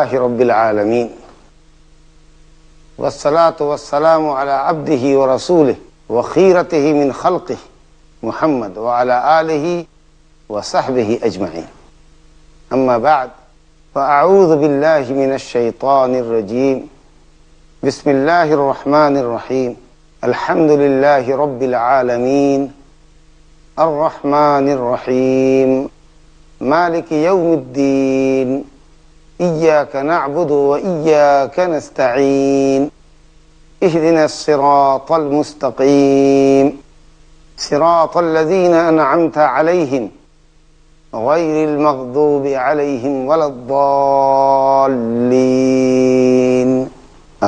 لله رب العالمين والصلاة والسلام على عبده ورسوله وخيرته من خلقه محمد وعلى آله وصحبه أجمعين أما بعد فأعوذ بالله من الشيطان الرجيم بسم الله الرحمن الرحيم الحمد لله رب العالمين الرحمن الرحيم مالك يوم الدين إياك نعبد وإياك نستعين اهدنا الصراط المستقيم صراط الذين أنعمت عليهم غير المغضوب عليهم ولا الضالين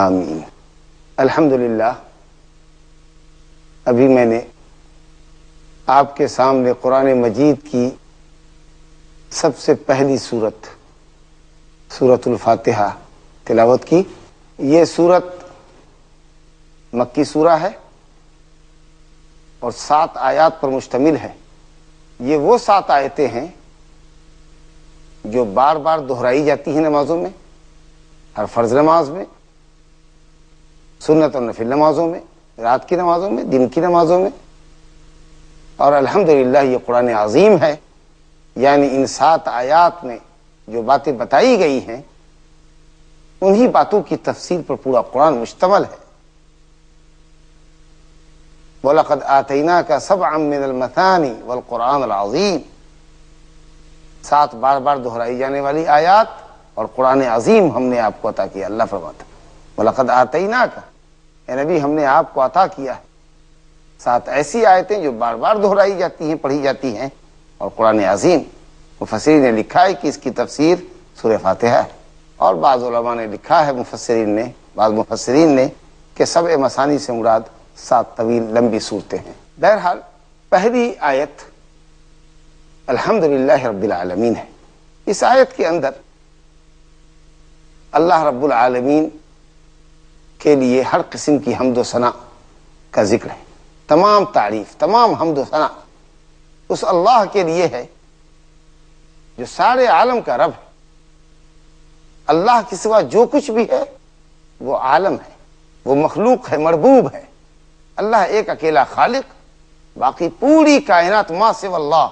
آمین۔ الحمدللہ ابھی میں نے آپ کے سامنے قرآن مجید کی سب سے پہلی سورت سورۃ الفاتحہ تلاوت کی۔ یہ سورت مکی سورہ ہے اور 7 آیات پر مشتمل ہے۔ یہ وہ 7 آیتیں ہیں جو بار بار دہرائی جاتی ہیں نمازوں میں، ہر فرض نماز میں، سنت اور نفل نمازوں میں، رات کی نمازوں میں، دن کی نمازوں میں۔ اور الحمدللہ یہ قرآن عظیم ہے، یعنی ان 7 آیات میں جو باتیں بتائی گئی ہیں انہی باتوں کی تفسیر پر پورا قرآن مشتمل ہے۔ وَلَقَدْ آتَيْنَاكَ سَبْعًا مِّنَ الْمَثَانِي وَالْقُرْآنَ الْعَظِيمِ، 7 بار بار دہرائی جانے والی آیات اور قرآن عظیم ہم نے آپ کو عطا کیا۔ اللہ فرماتا وَلَقَدْ آتَيْنَاكَ، اے نبی ہم نے آپ کو عطا کیا ہے 7 ایسی آیتیں جو بار بار دہرائی جاتی ہیں، پڑھی جاتی ہیں، اور قرآن عظیم۔ مفسرین نے لکھا ہے کہ اس کی تفسیر سورہ فاتحہ ہے، اور بعض علماء نے لکھا ہے بعض مفسرین نے کہ 7 مثانی سے مراد 7 طویل لمبی صورتیں ہیں۔ بہرحال پہلی آیت الحمدللہ رب العالمین ہے۔ اس آیت کے اندر اللہ رب العالمین کے لیے ہر قسم کی حمد و ثنا کا ذکر ہے۔ تمام تعریف، تمام حمد و ثنا اس اللہ کے لیے ہے جو سارے عالم کا رب ہے۔ اللہ کے سوا جو کچھ بھی ہے وہ عالم ہے، وہ مخلوق ہے، مربوب ہے۔ اللہ ایک اکیلا خالق، باقی پوری کائنات ما سوا اللہ،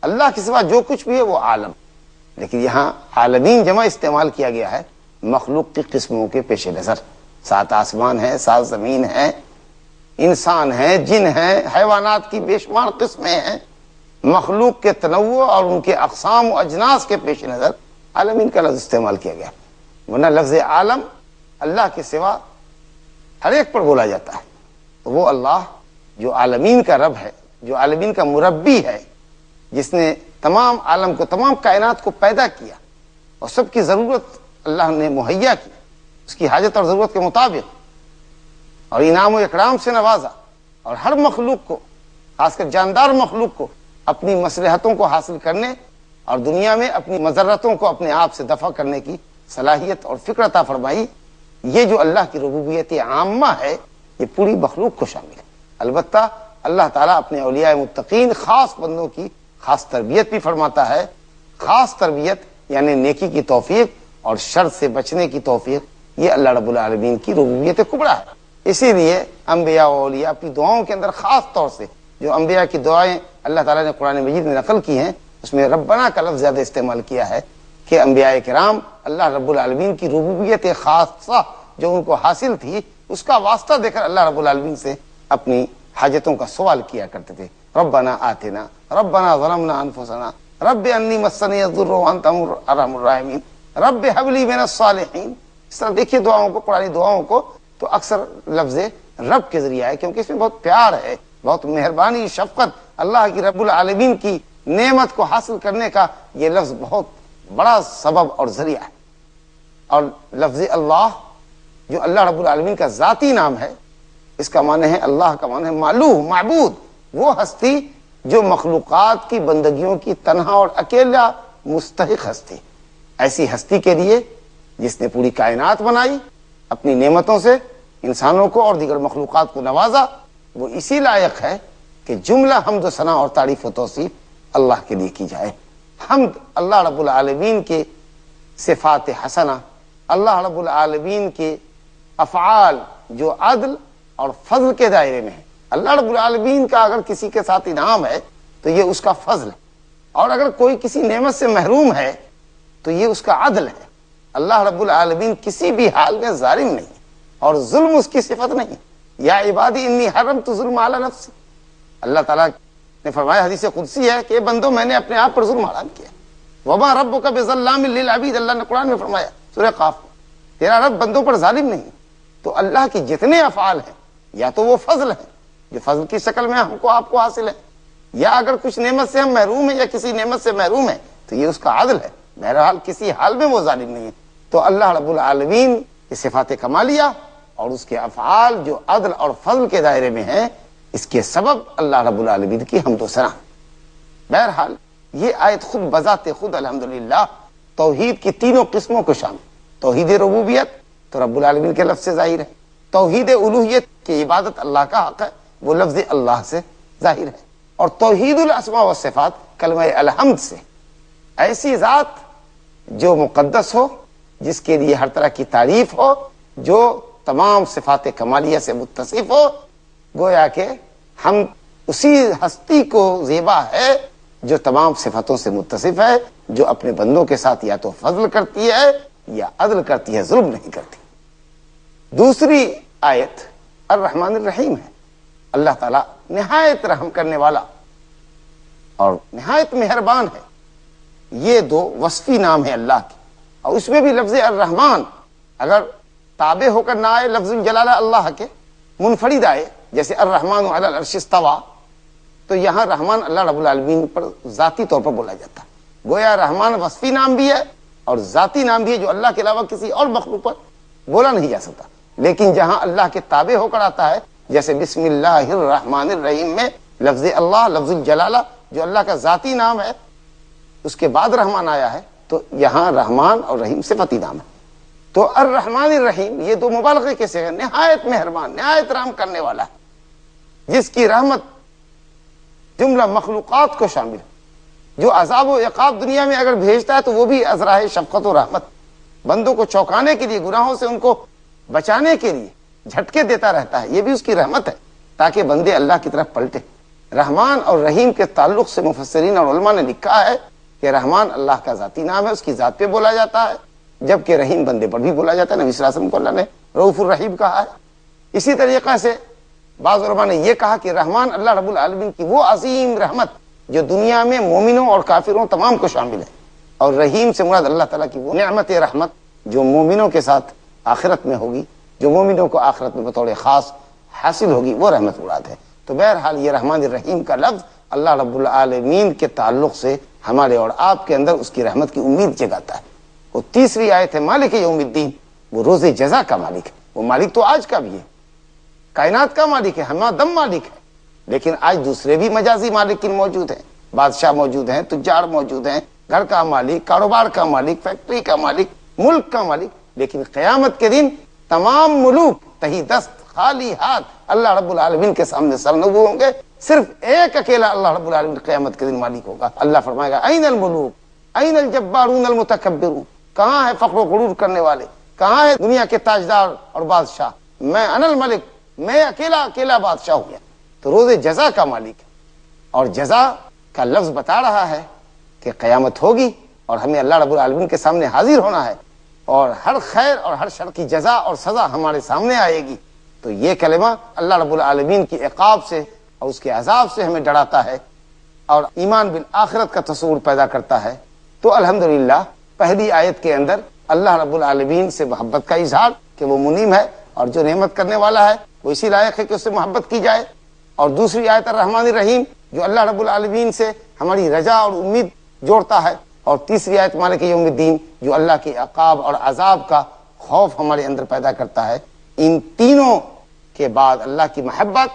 اللہ کے سوا جو کچھ بھی ہے وہ عالم۔ لیکن یہاں عالمین جمع استعمال کیا گیا ہے مخلوق کی قسموں کے پیش نظر۔ 7 آسمان ہیں، 7 زمین ہیں، انسان ہیں، جن ہیں، حیوانات کی بے شمار قسمیں ہیں۔ مخلوق کے تنوع اور ان کے اقسام و اجناس کے پیش نظر عالمین کا لفظ استعمال کیا گیا، ورنہ لفظ عالم اللہ کے سوا ہر ایک پر بولا جاتا ہے۔ تو وہ اللہ جو عالمین کا رب ہے، جو عالمین کا مربی ہے، جس نے تمام عالم کو، تمام کائنات کو پیدا کیا اور سب کی ضرورت اللہ نے مہیا کی اس کی حاجت اور ضرورت کے مطابق، اور انعام و اکرام سے نوازا، اور ہر مخلوق کو، خاص کر جاندار مخلوق کو، اپنی مصلحتوں کو حاصل کرنے اور دنیا میں اپنی مضرتوں کو اپنے آپ سے دفع کرنے کی صلاحیت اور فکر عطا فرمائی۔ یہ جو اللہ کی ربوبیت عامہ ہے یہ پوری مخلوق کو شامل ہے۔ البتہ اللہ تعالیٰ اپنے اولیاء متقین خاص بندوں کی خاص تربیت بھی فرماتا ہے۔ خاص تربیت یعنی نیکی کی توفیق اور شر سے بچنے کی توفیق، یہ اللہ رب العالمین کی ربوبیت کبریٰ ہے۔ اسی لیے انبیاء و اولیاء اپنی دعاؤں کے اندر خاص طور سے جو انبیاء کی دعائیں اللہ تعالیٰ نے قرآن مجید میں نقل کی ہیں اس میں ربنا کا لفظ زیادہ استعمال کیا ہے کہ انبیاء کرام اللہ رب العالمین کی ربوبیت خاصہ جو ان کو حاصل تھی اس کا واسطہ دے کر اللہ رب العالمین سے اپنی حاجتوں کا سوال کیا کرتے تھے۔ ربنا آتنا، ربنا ظلمنا انفسنا، رب انی مسنی الضر وانت ارحم الراحمین، رب هب لی من الصالحین۔ اس طرح دیکھیے دعاؤں کو، قرآنی دعاؤں کو تو اکثر لفظ رب کے ذریعہ ہے کیونکہ اس میں بہت پیار ہے، بہت مہربانی، شفقت، اللہ کی رب العالمین کی نعمت کو حاصل کرنے کا یہ لفظ بہت بڑا سبب اور ذریعہ ہے۔ اور لفظ اللہ جو اللہ رب العالمین کا ذاتی نام ہے، اس کا معنی ہے، اللہ کا معنی ہے معلوہ، معبود، وہ ہستی جو مخلوقات کی بندگیوں کی تنہا اور اکیلا مستحق ہستی۔ ایسی ہستی کے لیے جس نے پوری کائنات بنائی، اپنی نعمتوں سے انسانوں کو اور دیگر مخلوقات کو نوازا، وہ اسی لائق ہے کہ جملہ حمد و ثنا اور تعریف و توصیف اللہ کے لیے کی جائے۔ حمد اللہ رب العالمین کے صفات حسنہ، اللہ رب العالمین کے افعال جو عدل اور فضل کے دائرے میں ہیں۔ اللہ رب العالمین کا اگر کسی کے ساتھ انعام ہے تو یہ اس کا فضل ہے، اور اگر کوئی کسی نعمت سے محروم ہے تو یہ اس کا عدل ہے۔ اللہ رب العالمین کسی بھی حال میں ظالم نہیں، اور ظلم اس کی صفت نہیں۔ یا عبادی انی حرمت ظلم علی نفسی، اللہ تعالیٰ نے فرمایا، حدیث قدسی ہے کہ بندوں میں نے اپنے آپ پر ظلم حرام کیا۔ وما ربک بظلام للعبید، اللہ نے قرآن میں فرمایا سورہ قاف، تیرا رب بندوں پر ظالم نہیں۔ تو اللہ کے جتنے افعال ہیں یا تو وہ فضل ہیں جو فضل کی شکل میں ہم کو آپ کو حاصل ہے، یا اگر کچھ نعمت سے ہم محروم ہیں یا کسی نعمت سے محروم ہیں تو یہ اس کا عدل ہے۔ بہرحال کسی حال میں وہ ظالم نہیں ہے۔ تو اللہ رب العالمین کی صفات کمالیہ اور اس کے افعال جو عدل اور فضل کے دائرے میں ہیں، اس کے سبب اللہ رب العالمین کی حمد و ثنا۔ بہرحال یہ آیت خود بذات خود الحمدللہ توحید کی تینوں قسموں کو شامل، توحید ربوبیت تو رب العالمین کے لفظ سے ظاہر ہے، توحید الوہیت کی عبادت اللہ کا حق ہے، وہ لفظ اللہ سے ظاہر ہے، اور توحید الاسماء والصفات کلمہ الحمد سے، ایسی ذات جو مقدس ہو، جس کے لیے ہر طرح کی تعریف ہو، جو تمام صفات کمالیہ سے متصف ہو، گویا کہ ہم اسی ہستی کو زیبا ہے جو تمام صفتوں سے متصف ہے، جو اپنے بندوں کے ساتھ یا تو فضل کرتی ہے یا عدل کرتی ہے، ظلم نہیں کرتی۔ دوسری آیت الرحمن الرحیم ہے، اللہ تعالیٰ نہایت رحم کرنے والا اور نہایت مہربان ہے۔ یہ دو وصفی نام ہے اللہ کے، اور اس میں بھی لفظ الرحمن اگر تابع ہو کر نہ آئے لفظ الجلالہ اللہ کے، منفرد آئے، جیسے الرحمن علی العرش استوى، تو یہاں رحمان اللہ رب العالمین پر ذاتی طور پر بولا جاتا ہے۔ گویا رحمان وصفی نام بھی ہے اور ذاتی نام بھی ہے جو اللہ کے علاوہ کسی اور مخلوق پر بولا نہیں جا سکتا، لیکن جہاں اللہ کے تابع ہو کر آتا ہے، جیسے بسم اللہ الرحمن الرحیم میں لفظ اللہ، لفظ الجلالہ جو اللہ کا ذاتی نام ہے، اس کے بعد رحمان آیا ہے، تو یہاں رحمان اور رحیم صفتی نام ہے۔ تو الرحمن الرحیم یہ دو مبالغے کے صیغے، نہایت مہربان، نہایت رحم کرنے والا ہے، جس کی رحمت جملہ مخلوقات کو شامل ہے۔ جو عذاب و عقاب دنیا میں اگر بھیجتا ہے تو وہ بھی ازراہ شفقت و رحمت، بندوں کو چوکانے کے لیے، گناہوں سے ان کو بچانے کے لیے جھٹکے دیتا رہتا ہے، یہ بھی اس کی رحمت ہے تاکہ بندے اللہ کی طرف پلٹے۔ رحمان اور رحیم کے تعلق سے مفسرین اور علماء نے لکھا ہے کہ رحمان اللہ کا ذاتی نام ہے، اس کی ذات پہ بولا جاتا ہے، جبکہ رحیم بندے پر بھی بولا جاتا ہے۔ نبی صلی اللہ علیہ وسلم کو اللہ نے رؤوف الرحیم کہا ہے۔ اسی طریقے سے بعض علماء نے یہ کہا کہ رحمان اللہ رب العالمین کی وہ عظیم رحمت جو دنیا میں مومنوں اور کافروں تمام کو شامل ہے، اور رحیم سے مراد اللہ تعالیٰ کی وہ نعمت رحمت جو مومنوں کے ساتھ آخرت میں ہوگی، جو مومنوں کو آخرت میں بطور خاص حاصل ہوگی، وہ رحمت مراد ہے۔ تو بہرحال یہ رحمان الرحیم کا لفظ اللہ رب العالمین کے تعلق سے ہمارے اور آپ کے اندر اس کی رحمت کی امید جگاتا ہے۔ وہ تیسری آیت ہے مالک یوم الدین، وہ روز جزا کا مالک ہے۔ وہ مالک تو آج کا بھی ہے، کائنات کا مالک ہے، ہمہ دم مالک ہے، لیکن آج دوسرے بھی مجازی مالکین موجود ہیں، بادشاہ موجود ہیں، تجار موجود ہیں، گھر کا مالک، کاروبار کا مالک، فیکٹری کا مالک، ملک کا مالک، لیکن قیامت کے دن تمام ملوک تہی دست خالی ہاتھ اللہ رب العالمین کے سامنے سرنگو ہوں گے، صرف ایک اکیلا اللہ رب العالمین قیامت کے دن مالک ہوگا۔ اللہ فرمائے گا این الملوک این الجبارون المتکبرون، کہاں ہے فخر و غرور کرنے والے، کہاں ہے دنیا کے تاجدار اور بادشاہ، میں انا الملک، میں اکیلا بادشاہ ہوں۔ تو روز جزا کا مالک ہے، اور جزا کا لفظ بتا رہا ہے کہ قیامت ہوگی اور ہمیں اللہ رب العالمین کے سامنے حاضر ہونا ہے، اور ہر خیر اور ہر شر کی جزا اور سزا ہمارے سامنے آئے گی۔ تو یہ کلمہ اللہ رب العالمین کی عقاب سے اور اس کے عذاب سے ہمیں ڈراتا ہے اور ایمان بالآخرت کا تصور پیدا کرتا ہے۔ تو الحمدللہ پہلی آیت کے اندر اللہ رب العالمین سے محبت کا اظہار کہ وہ منعم ہے اور جو نعمت کرنے والا ہے وہ اسی لائق ہے کہ اس سے محبت کی جائے، اور دوسری آیت الرحمن الرحیم جو اللہ رب العالمین سے ہماری رجا اور امید جوڑتا ہے، اور تیسری آیت مالک یوم الدین جو اللہ کے عقاب اور عذاب کا خوف ہمارے اندر پیدا کرتا ہے۔ ان تینوں کے بعد اللہ کی محبت،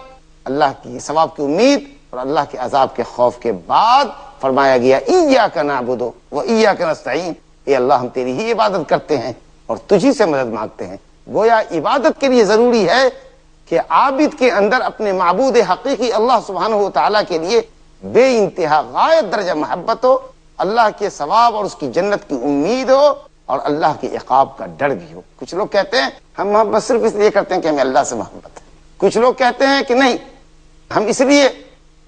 اللہ کی ثواب کی امید اور اللہ کے عذاب کے خوف کے بعد فرمایا گیا ایاک نعبد و ایاک نستعین، اے اللہ ہم تیری ہی عبادت کرتے ہیں اور تجھی سے مدد مانگتے ہیں۔ گویا عبادت کے لیے ضروری ہے کہ عابد کے اندر اپنے معبود حقیقی اللہ سبحانہ و تعالیٰ کے لیے بے انتہا غایت درجہ محبت ہو، اللہ کے ثواب اور اس کی جنت کی امید ہو، اور اللہ کے عقاب کا ڈر بھی ہو۔ کچھ لوگ کہتے ہیں ہم محبت صرف اس لیے کرتے ہیں کہ ہمیں اللہ سے محبت ہے، کچھ لوگ کہتے ہیں کہ نہیں ہم اس لیے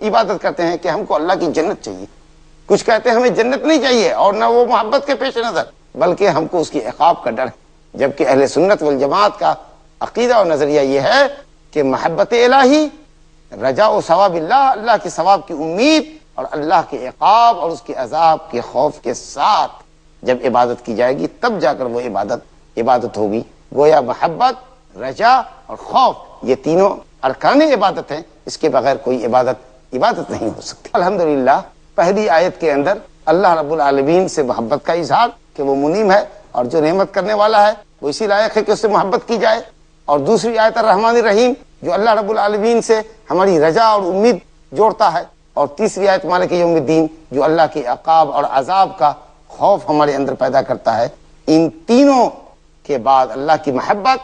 عبادت کرتے ہیں کہ ہم کو اللہ کی جنت چاہیے، کچھ کہتے ہیں ہمیں جنت نہیں چاہیے اور نہ وہ محبت کے پیش نظر بلکہ ہم کو اس کی عقاب کا ڈر ہے، جبکہ اہل سنت والجماعت کا عقیدہ اور نظریہ یہ ہے کہ محبت الہی، رجاء و ثواب اللہ، اللہ کے ثواب کی امید اور اللہ کے عقاب اور اس کے عذاب کے خوف کے ساتھ جب عبادت کی جائے گی تب جا کر وہ عبادت ہوگی۔ گویا محبت، رجا اور خوف یہ تینوں ارکان عبادت ہیں، اس کے بغیر کوئی عبادت نہیں ہو سکتی۔ الحمدللہ پہلی آیت کے اندر اللہ رب العالمین سے محبت کا اظہار کہ وہ منعم ہے اور جو نعمت کرنے والا ہے وہ اسی لائق ہے کہ اس سے محبت کی جائے، اور دوسری آیت الرحمن الرحیم جو اللہ رب العالمین سے ہماری رجا اور امید جوڑتا ہے، اور تیسری آیت مالک یوم الدین جو اللہ کے عقاب اور عذاب کا خوف ہمارے اندر پیدا کرتا ہے۔ ان تینوں کے بعد اللہ کی محبت،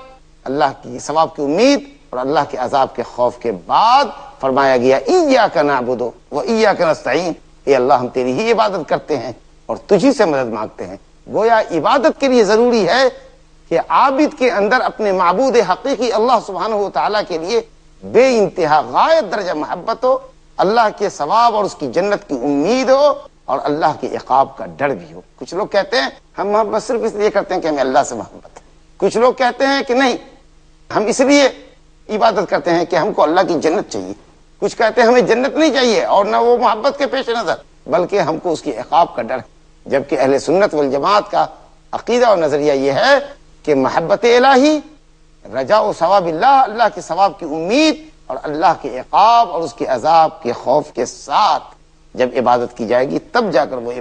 اللہ کی ثواب کی امید اور اللہ کے عذاب کے خوف کے بعد فرمایا گیا ایاک نعبد و ایاک نستعین، اے اللہ ہم تیری ہی عبادت کرتے ہیں اور تجھی سے مدد مانگتے ہیں۔ گویا عبادت کے لیے ضروری ہے کہ عابد کے اندر اپنے معبود حقیقی اللہ سبحانہ و تعالیٰ کے لیے بے انتہا غایت درجہ محبت ہو، اللہ کے ثواب اور اس کی جنت کی امید ہو اور اللہ کے عقاب کا ڈر بھی ہو۔ کچھ لوگ کہتے ہیں ہم محبت صرف اس لیے کرتے ہیں کہ ہمیں اللہ سے محبت ہے، کچھ لوگ کہتے ہیں کہ نہیں ہم اس لیے عبادت کرتے ہیں کہ ہم کو اللہ کی جنت چاہیے، کچھ کہتے ہیں ہمیں جنت نہیں چاہیے اور نہ وہ محبت کے پیش نظر بلکہ ہم کو اس کی عقاب کا ڈر ہے، جبکہ اہل سنت والجماعت کا عقیدہ اور نظریہ یہ ہے کہ محبت الہی، رجاء و ثواب اللہ، اللہ کے ثواب کی امید اور اللہ کے عقاب اور اس کے عذاب کے خوف کے ساتھ جب عبادت کی جائے گی تب جا کر وہ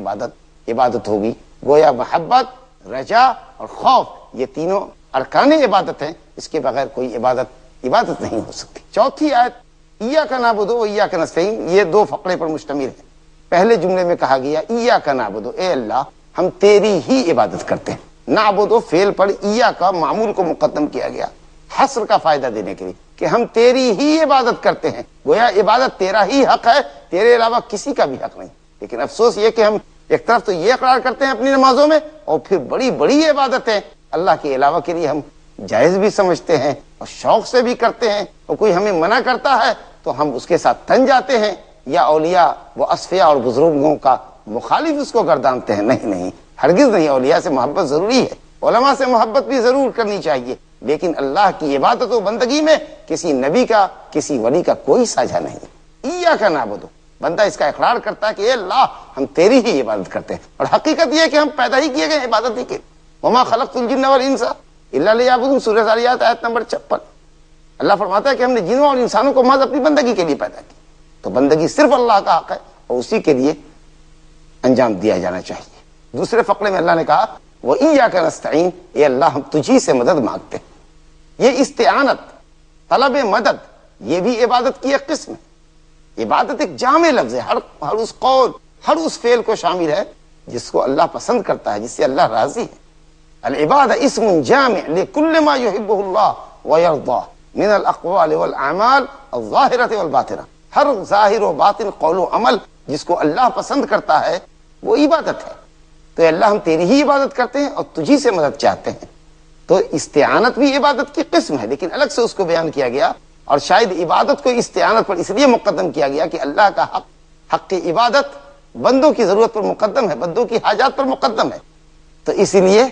عبادت ہوگی۔ گویا محبت، رجا اور خوف یہ تینوں ارکان عبادت ہیں، اس کے بغیر کوئی عبادت نہیں ہو سکتی۔ چوتھی آیت ایاک نعبد و ایاک نستعین یہ دو فقرے پر مشتمل ہے۔ پہلے جملے میں کہا گیا ایاک نعبد، اے اللہ ہم تیری ہی عبادت کرتے ہیں۔ نعبد و فعل پر ایاک معمول کو مقدم کیا گیا حصر کا فائدہ دینے کے لیے کہ ہم تیری ہی عبادت کرتے ہیں، گویا عبادت تیرا ہی حق ہے، تیرے علاوہ کسی کا بھی حق نہیں۔ لیکن افسوس یہ کہ ہم ایک طرف تو یہ اقرار کرتے ہیں اپنی نمازوں میں اور پھر بڑی بڑی عبادتیں اللہ کے علاوہ کے لیے ہم جائز بھی سمجھتے ہیں اور شوق سے بھی کرتے ہیں، اور کوئی ہمیں منع کرتا ہے تو ہم اس کے ساتھ تن جاتے ہیں یا اولیاء و اصفیاء اور بزرگوں کا مخالف اس کو گردانتے ہیں۔ نہیں، ہرگز نہیں، اولیاء سے محبت ضروری ہے، علماء سے محبت بھی ضرور کرنی چاہیے، لیکن اللہ کی عبادت و بندگی میں کسی نبی کا کسی ولی کا کوئی ساجھا نہیں۔ ایاک نعبد، بندہ اس کا اقرار کرتا ہے کہ اے اللہ ہم تیری ہی عبادت کرتے ہیں، اور حقیقت یہ ہے کہ ہم پیدا ہی کیے گئے عبادت ہی کے۔ وما خلقت الجن والانس الا لیعبدون، سورہ ذاریات آیت نمبر 56۔ اللہ فرماتا ہے کہ ہم نے جنوں اور انسانوں کو محض اپنی بندگی کے لیے پیدا کیا، تو بندگی صرف اللہ کا حق ہے اور اسی کے لیے انجام دیا جانا چاہیے۔ دوسرے فقرے میں اللہ نے کہا وَإِيَّاكَ نَسْتَعِينُ، اے اللہ ہم تجھی سے مدد مانگتے ہیں۔ یہ استعانت، طلب مدد، یہ بھی عبادت کی ایک قسم ہے۔ عبادت ایک جامع لفظ ہے، ہر اس قول، ہر اس فعل کو شامل ہے جس کو اللہ پسند کرتا ہے، جس سے اللہ راضی ہے۔ العبادہ اسم جامع لکل ما يحبه اللہ ويرضاه من الاقوال والاعمال الظاہرۃ والباطنہ، ہر ظاہر و باطن قول و عمل جس کو اللہ پسند کرتا ہے وہ عبادت ہے۔ تو اللہ ہم تیری ہی عبادت کرتے ہیں اور تجھی سے مدد چاہتے ہیں۔ تو استعانت بھی عبادت کی قسم ہے، لیکن الگ سے اس کو بیان کیا گیا، اور شاید عبادت کو استعانت پر اس لیے مقدم کیا گیا کہ اللہ کا حق عبادت بندوں کی ضرورت پر مقدم ہے، بندوں کی حاجات پر مقدم ہے، تو اس لیے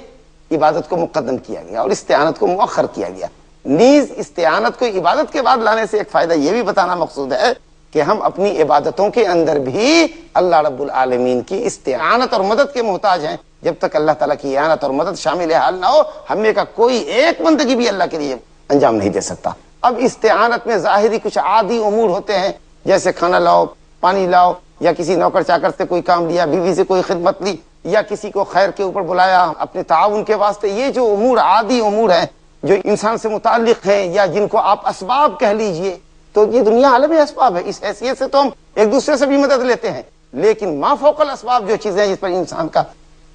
عبادت کو مقدم کیا گیا اور استعانت کو مؤخر کیا گیا۔ نیز استعانت کو عبادت کے بعد لانے سے ایک فائدہ یہ بھی بتانا مقصود ہے کہ ہم اپنی عبادتوں کے اندر بھی اللہ رب العالمین کی استعانت اور مدد کے محتاج ہیں۔ جب تک اللہ تعالیٰ کی اعانت اور مدد شامل حال نہ ہو، ہمیں کا کوئی ایک بندگی بھی اللہ کے لیے انجام نہیں دے سکتا۔ اب استعانت میں ظاہری کچھ عادی امور ہوتے ہیں، جیسے کھانا لاؤ، پانی لاؤ، یا کسی نوکر چاکر سے کوئی کام لیا، بیوی سے کوئی خدمت لی، یا کسی کو خیر کے اوپر بلایا اپنے تعاون کے واسطے۔ یہ جو امور عادی امور ہیں جو انسان سے متعلق ہیں یا جن کو آپ اسباب کہہ لیجئے، تو یہ دنیا عالم اسباب ہے، اس حیثیت سے تو ہم ایک دوسرے سے بھی مدد لیتے ہیں۔ لیکن ما فوق الاسباب جو چیزیں جس پر انسان کا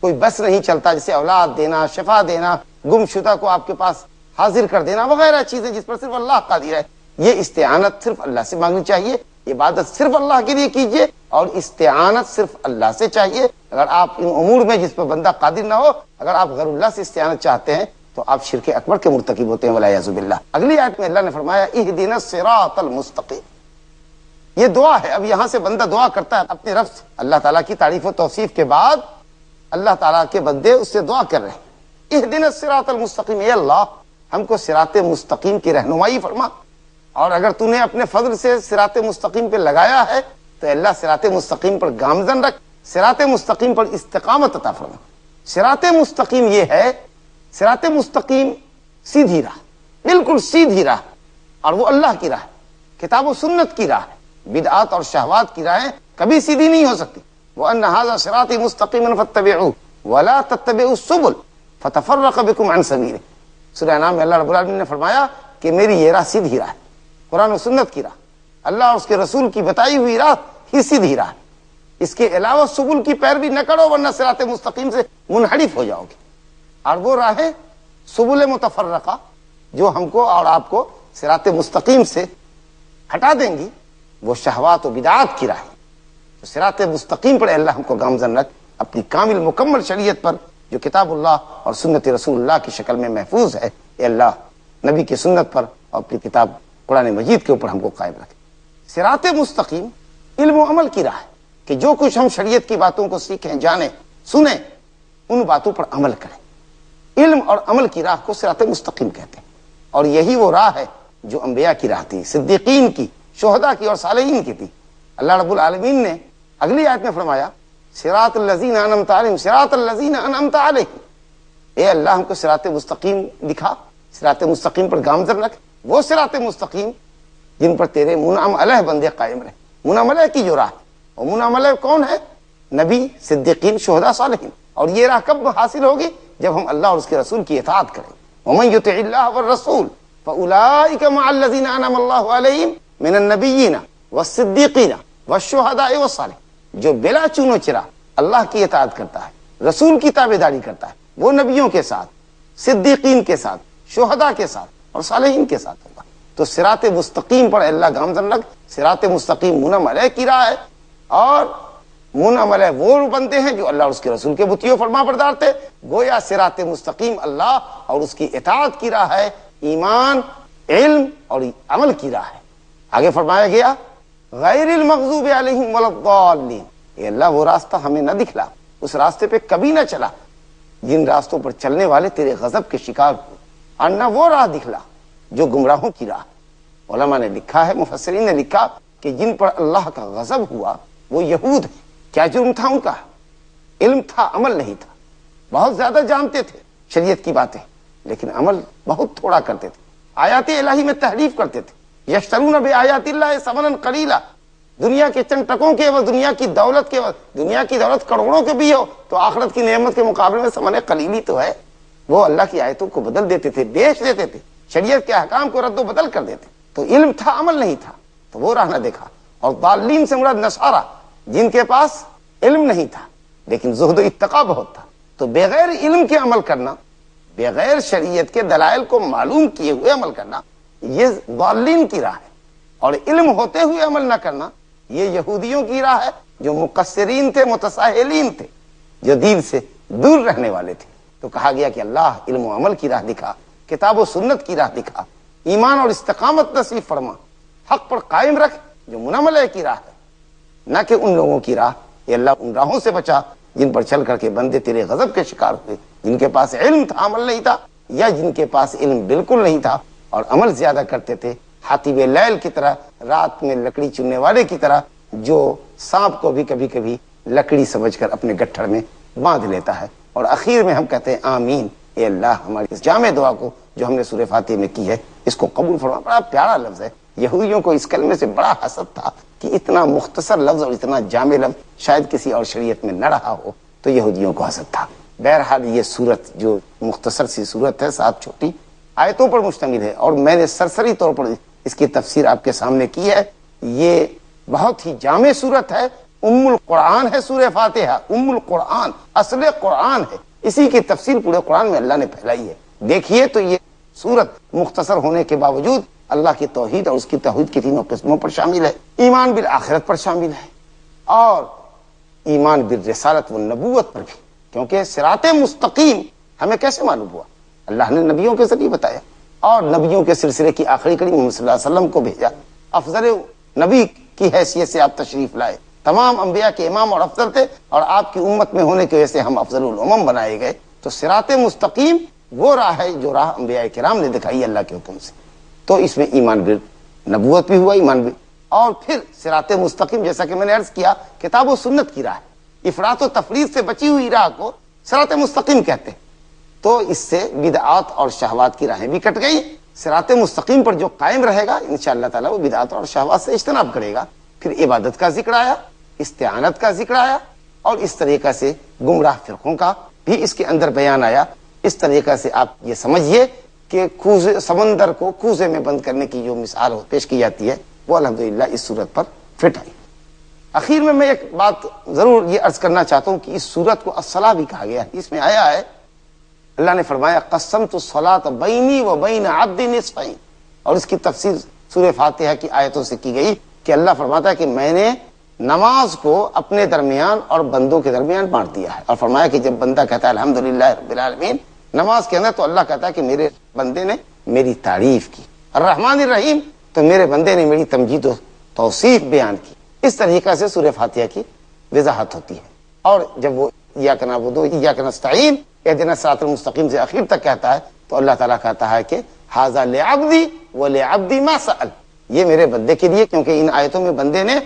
کوئی بس نہیں چلتا، جیسے اولاد دینا، شفا دینا، گم شدہ کو آپ کے پاس حاضر کر دینا وغیرہ چیزیں جس پر صرف اللہ قادر ہے، یہ استعانت صرف اللہ سے مانگنی چاہیے۔ عبادت صرف اللہ کے لیے کیجئے اور استعانت صرف اللہ سے چاہیے۔ اگر آپ ان امور میں جس پر بندہ قادر نہ ہو، اگر آپ غیر اللہ سے استعانت چاہتے ہیں تو آپ شرک اکبر کے مرتکب ہوتے ہیں والعیاذ باللہ۔ اگلی آیت میں اللہ نے فرمایا اہدنا الصراط المستقیم، یہ دعا ہے۔ اب یہاں سے بندہ دعا کرتا ہے اپنے رب سے، اللہ تعالیٰ کی تعریف و توصیف کے بعد اللہ تعالیٰ کے بندے اس سے دعا کر رہے ہیں اہدنا الصراط المستقیم، اے اللہ ہم کو صراط مستقیم کی رہنمائی فرما، اور اگر تو نے اپنے فضل سے صراط مستقیم پہ لگایا ہے تو اللہ صراط مستقیم پر گامزن رکھ، صراط مستقیم پر استقامت عطا فرما۔ صراط مستقیم یہ ہے، صراط مستقیم سیدھی راہ، بالکل سیدھی راہ، اور وہ اللہ کی راہ، کتاب و سنت کی راہ ہے۔ بدعات اور شہوات کی راہیں کبھی سیدھی نہیں ہو سکتی۔ وَأَنَّ هَذَا صِرَاطِي مُسْتَقِيمًا فَاتَّبِعُوهُ وَلَا تَتَّبِعُوا السُّبُلَ فَتَفَرَّقَ بِكُمْ عَنْ سَبِيلِهِ۔ سورہ انعام میں اللہ رب العالمین نے فرمایا کہ میری یہ راہ سیدھی راہ ہے، قرآن و سنت کی راہ، اللہ اور اس کے رسول کی بتائی ہوئی راہ ہی سیدھی راہ ہے۔ اس کے علاوہ سبل کی پیروی نہ کرو ورنہ صراط مستقیم سے منحرف ہو جاؤ گے۔ اور وہ راہیں سبل متفرقہ جو ہم کو اور آپ کو صراط مستقیم سے ہٹا دیں گی، وہ شہوات و بدعات کی راہ ہے۔ تو صراط مستقیم پر اللہ ہم کو گامزن رکھ، اپنی کامل مکمل شریعت پر جو کتاب اللہ اور سنت رسول اللہ کی شکل میں محفوظ ہے، اے اللہ نبی کی سنت پر اور اپنی کتاب قرآن مجید کے اوپر ہم کو قائم رکھے۔ صراط مستقیم علم و عمل کی راہ ہے کہ جو کچھ ہم شریعت کی باتوں کو سیکھیں، جانیں، سنیں، ان باتوں پر عمل کریں۔ علم اور عمل کی راہ کو صراط مستقیم کہتے ہیں، اور یہی وہ راہ ہے جو انبیاء کی راہ تھی، صدیقین کی، شہداء کی اور صالحین کی تھی۔ اللہ رب العالمین نے اگلی آیت میں فرمایا صراط الذین انعمت علیہم، صراط الذین انعمت علیہم، اے اللہ ہم کو صراط مستقیم دکھا، صراط مستقیم پر گامزن رکھ، وہ صراط مستقیم جن پر تیرے منعم علیہ بندے قائم رہے۔ منعم علیہ کی جو راہ، اور منعم علیہ کون ہے؟ نبی، صدیقین، شہداء، صالحین۔ اور یہ راہ کب حاصل ہوگی؟ جب ہم اللہ اور اس کے رسول کی اطاعت کریں۔ ومن یطع اللہ والرسول فاولئک مع الذین انعم اللہ علیہم من النبیین والصدیقین والشہداء والصالحین۔ جو بلا چون و چرا اللہ کی اطاعت کرتا ہے، رسول کی تابعداری کرتا ہے، وہ نبیوں کے ساتھ، صدیقین کے ساتھ، شہداء کے ساتھ اور صالحین کے ساتھ ہوگا۔ تو صراط مستقیم پر اللہ گامزن رکھ۔ صراط مستقیم منعم علیہ کی راہ ہے، اور منعم علیہ وہ بنتے ہیں جو اللہ اور اس کے رسول کے بتیوں فرما بردار تھے۔ گویا صراط مستقیم اللہ اور اس کی اطاعت کی راہ ہے، ایمان، علم اور عمل کی راہ ہے۔ آگے فرمایا گیا غیر المغضوب علیہم ولا الضالین، یہ اللہ وہ راستہ ہمیں نہ دکھلا، اس راستے پہ کبھی نہ چلا جن راستوں پر چلنے والے تیرے غضب کے شکار ہو، اور نہ وہ راہ دکھلا جو گمراہوں کی راہ۔ علماء نے لکھا ہے، مفسرین نے لکھا کہ جن پر اللہ کا غضب ہوا وہ یہود ہیں۔ کیا جرم تھا ان کا؟ علم تھا، عمل نہیں تھا۔ بہت زیادہ جانتے تھے شریعت کی باتیں، لیکن عمل بہت تھوڑا کرتے تھے، آیات الہی میں تحریف کرتے تھے۔ یشترون بآیات اللہ ثمنا قلیلا، دنیا کے چند ٹکوں کے عوض، دنیا کی دولت کے عوض، دنیا کی دولت کروڑوں کے بھی ہو تو آخرت کی نعمت کے مقابلے میں ثمن قلیلی تو ہے۔ وہ اللہ کی آیتوں کو بدل دیتے تھے، بیچ دیتے تھے، شریعت کے احکام کو رد و بدل کر دیتے۔ تو علم تھا، عمل نہیں تھا، تو وہ راہ نہ دیکھا۔ اور ضالین سے مراد نصارہ، جن کے پاس علم نہیں تھا لیکن زہد و اتقا بہت تھا۔ تو بغیر علم کے عمل کرنا، بغیر شریعت کے دلائل کو معلوم کیے ہوئے عمل کرنا، یہ ضالین کی راہ ہے۔ اور علم ہوتے ہوئے عمل نہ کرنا، یہ یہودیوں کی راہ ہے جو مقصرین تھے، متساہلین تھے، جو دین سے دور رہنے والے تھے۔ تو کہا گیا کہ اللہ علم و عمل کی راہ دکھا، کتاب و سنت کی راہ دکھا، ایمان اور استقامت نصیب فرما، حق پر قائم رکھ جو منعم علیہ کی راہ ہے، نہ کہ ان لوگوں کی راہ۔ یہ اللہ ان راہوں سے بچا جن پر چل کر کے بندے تیرے غضب کے شکار ہوئے، جن کے پاس علم تھا، عمل نہیں تھا، یا جن کے پاس علم بالکل نہیں تھا اور عمل زیادہ کرتے تھے، حاتب لیل کی طرح، رات میں لکڑی چننے والے کی طرح، جو سانپ کو بھی کبھی کبھی لکڑی سمجھ کر اپنے گٹھڑ میں باندھ لیتا ہے۔ اور اخیر میں ہم کہتے ہیں آمین، اے اللہ ہماری اس جامع دعا کو جو ہم نے سورہ فاتحہ میں کی ہے اس کو قبول فرما۔ بڑا پیارا لفظ ہے، یہودیوں کو اس کلمے سے بڑا حسد تھا کہ اتنا مختصر لفظ اور اتنا جامع لفظ شاید کسی اور شریعت میں نہ رہا ہو، تو یہودیوں کو حسد تھا۔ بہرحال یہ سورت جو مختصر سی سورت ہے، 7 چھوٹی آیتوں پر مشتمل ہے، اور میں نے سرسری طور پر اس کی تفسیر آپ کے سامنے کی ہے۔ یہ بہت ہی جامع سورت ہے، ام القرآن ہے سورہ فاتحہ، ام القرآن، اصل قرآن ہے، اسی کی تفسیر پورے قرآن میں اللہ نے پھیلائی ہے۔ دیکھیے تو یہ سورت مختصر ہونے کے باوجود اللہ کی توحید اور اس کی توحید کی تینوں قسموں پر شامل ہے، ایمان بالآخرت پر شامل ہے، اور ایمان بالرسالت والنبوت پر بھی، کیونکہ صراط مستقیم ہمیں کیسے معلوم ہوا؟ اللہ نے نبیوں کے ذریعے بتایا، اور نبیوں کے سلسلے کی آخری کڑی محمد صلی اللہ علیہ وسلم کو بھیجا، افضل نبی کی حیثیت سے آپ تشریف لائے، تمام انبیاء کے امام اور افضل تھے، اور آپ کی امت میں ہونے کی وجہ سے ہم افضل الامم بنائے گئے۔ تو صراط مستقیم وہ راہ ہے جو راہ انبیاء کرام نے دکھائی اللہ کے حکم سے، تو اس میں ایمان بالنبوت بھی ہوا، ایمان بھی، اور پھر صراط مستقیم جیسا کہ میں نے عرض کیا کتاب و سنت کی راہ ہے، افراط و تفریط سے بچی ہوئی راہ کو صراط مستقیم کہتے ہیں، تو اس سے بدعات اور شہوات کی راہیں بھی کٹ گئی۔ صراط مستقیم پر جو قائم رہے گا انشاءاللہ تعالی وہ بدعات اور شہوات سے اجتناب کرے گا۔ پھر عبادت کا ذکر آیا، استعانت کا ذکر آیا، اور اس طریقہ سے گمراہ فرقوں کا بھی اس کے اندر بیان آیا۔ اس طریقہ سے آپ یہ سمجھیے کہ سمندر کو کوزے میں بند کرنے کی جو مثال پیش کی جاتی ہے وہ الحمدللہ اس صورت پر فٹ آئی۔ اخیر میں ایک بات ضرور یہ عرض کرنا چاہتا ہوں کہ اس صورت کو الصلاۃ بھی کہا گیا ہے، اس میں آیا ہے اللہ نے فرمایا قسمت الصلاۃ بینی و بین عبدی نصفین، اور اس کی تفسیر سورہ فاتحہ کی آیتوں سے کی گئی کہ اللہ فرماتا ہے کہ میں نے نماز کو اپنے درمیان اور بندوں کے درمیان بانٹ دیا ہے، اور فرمایا کہ جب بندہ کہتا ہے الحمدللہ رب العالمین نماز کے اندر، تو اللہ کہتا ہے کہ میرے بندے نے میری تعریف کی، الرحمن الرحیم تو میرے بندے نے میری تمجید و توصیف بیان کی۔ اس طریقہ سے سورہ فاتحہ کی وضاحت ہوتی ہے، اور جب وہ ایاک نعبد و ایاک نستعین اہدنا الصراط المستقیم سے آخر تک کہتا ہے تو اللہ تعالیٰ کہتا ہے کہ ھذا لعبدی ولعبدی ما سأل، یہ میرے بندے کے لیے، کیونکہ ان آیتوں میں بندے نے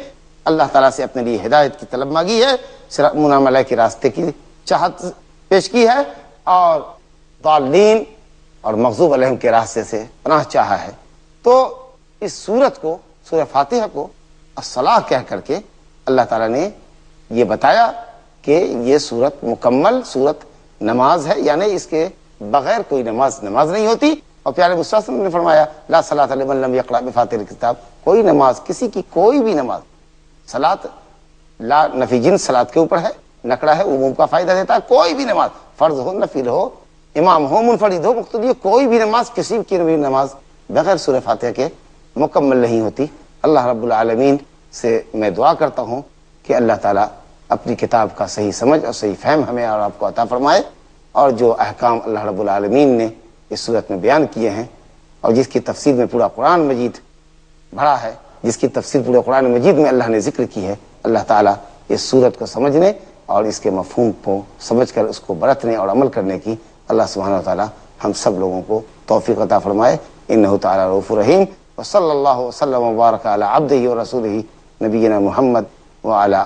اللہ تعالیٰ سے اپنے لیے ہدایت کی طلب مانگی ہے، مناملہ کے راستے کی چاہت پیش کی ہے، اور ضالین اور مغضوب علیہم کے راستے سے پناہ چاہا ہے۔ تو اس سورت کو، سورہ فاتحہ کو الصلاۃ کہہ کر کے اللہ تعالیٰ نے یہ بتایا کہ یہ سورت مکمل سورت نماز ہے، یعنی اس کے بغیر کوئی نماز نہیں ہوتی۔ اور پیارے مصطفیٰ صلی اللہ علیہ وسلم نے فرمایا لا صلاۃ لمن لم یقرأ بفاتحۃ الکتاب، کوئی نماز کسی کی کوئی بھی نماز، صلاۃ لا نفی جنس صلاۃ کے اوپر ہے، نکڑا ہے، عموم کا فائدہ دیتا ہے، کوئی بھی نماز فرض ہو، نفل ہو، امام ہو، منفرد ہو، مقتدی ہو، کوئی بھی نماز کسی کی بھی نماز بغیر سورہ فاتحہ کے مکمل نہیں ہوتی۔ اللہ رب العالمین سے میں دعا کرتا ہوں کہ اللہ تعالیٰ اپنی کتاب کا صحیح سمجھ اور صحیح فہم ہمیں اور آپ کو عطا فرمائے، اور جو احکام اللہ رب العالمین نے اس صورت میں بیان کیے ہیں اور جس کی تفسیر میں پورا قرآن مجید بھرا ہے، جس کی تفسیر پورے قرآن مجید میں اللہ نے ذکر کی ہے، اللہ تعالیٰ اس صورت کو سمجھنے اور اس کے مفہوم کو سمجھ کر اس کو برتنے اور عمل کرنے کی اللہ سبحانہ و تعالیٰ ہم سب لوگوں کو توفیق عطا فرمائے۔ انہ تعالیٰ رؤوف رحیم، وصلی اللہ وسلم وبارک علی عبدہ ورسولہ نبینا محمد وعلی